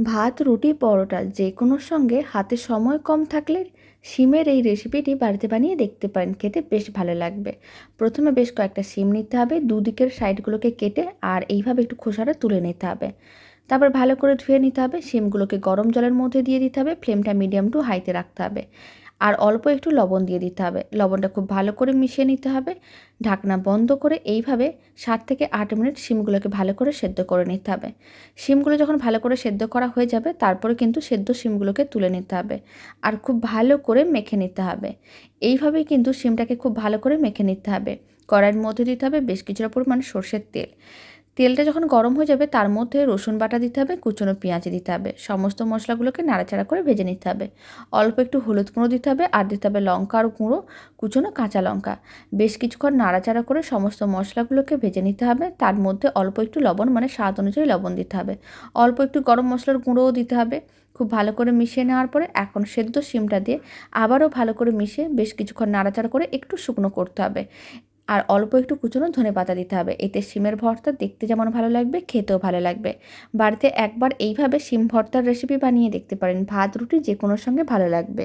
ভাত, রুটি, পরোটা যেকোনোর সঙ্গে হাতে সময় কম থাকলে শিমের এই রেসিপিটি বাড়িতে বানিয়ে দেখতে পারেন, খেতে বেশ ভালো লাগবে। প্রথমে বেশ কয়েকটা শিম নিতে হবে, দুদিকের সাইডগুলোকে কেটে আর এইভাবে একটু খোসাটা তুলে নিতে হবে। তারপর ভালো করে ধুয়ে নিতে হবে। শিমগুলোকে গরম জলের মধ্যে দিয়ে দিতে হবে, ফ্লেমটা মিডিয়াম টু হাইতে রাখতে হবে। আর অল্প একটু লবণ দিয়ে দিতে হবে। লবণটা খুব ভালো করে মিশিয়ে নিতে হবে। ঢাকনা বন্ধ করে এইভাবে 7 থেকে 8 মিনিট শিমগুলোকে ভালো করে সেদ্ধ করে নিতে হবে। শিমগুলো যখন ভালো করে সেদ্ধ করা হয়ে যাবে, তারপরে কিন্তু সেদ্ধ শিমগুলোকে তুলে নিতে হবে আর খুব ভালো করে মেখে নিতে হবে। এইভাবেই কিন্তু শিমটাকে খুব ভালো করে মেখে নিতে হবে। কড়াইয়ের মধ্যে দিতে হবে বেশ কিছুটা পরিমাণ সরষের তেল। তেলটা যখন গরম হয়ে যাবে, তার মধ্যে রসুন বাটা দিতে হবে, কুচনো পেঁয়াজ দিতে হবে। সমস্ত মশলাগুলোকে নাড়াচাড়া করে ভেজে নিতে হবে। অল্প একটু হলুদ গুঁড়ো দিতে হবে আর দিতে হবে লঙ্কার গুঁড়ো, কুচনো কাঁচা লঙ্কা। বেশ কিছুক্ষণ নাড়াচাড়া করে সমস্ত মশলাগুলোকে ভেজে নিতে হবে। তার মধ্যে অল্প একটু লবণ, মানে স্বাদ অনুযায়ী লবণ দিতে হবে। অল্প একটু গরম মশলার গুঁড়োও দিতে হবে। খুব ভালো করে মিশিয়ে নেওয়ার পরে এখন সেদ্ধ শিমটা দিয়ে আবারও ভালো করে মিশিয়ে বেশ কিছুক্ষণ নাড়াচাড়া করে একটু শুকনো করতে হবে। আর অল্প একটু কুচনো ধনেপাতা দিতে হবে। এতে শিমের ভর্তা দেখতে যেমন ভালো লাগবে, খেতেও ভালো লাগবে। বাড়িতে একবার এইভাবে শিম ভর্তার রেসিপি বানিয়ে দেখতে পারেন, ভাত রুটি যে কোনোর সঙ্গে ভালো লাগবে।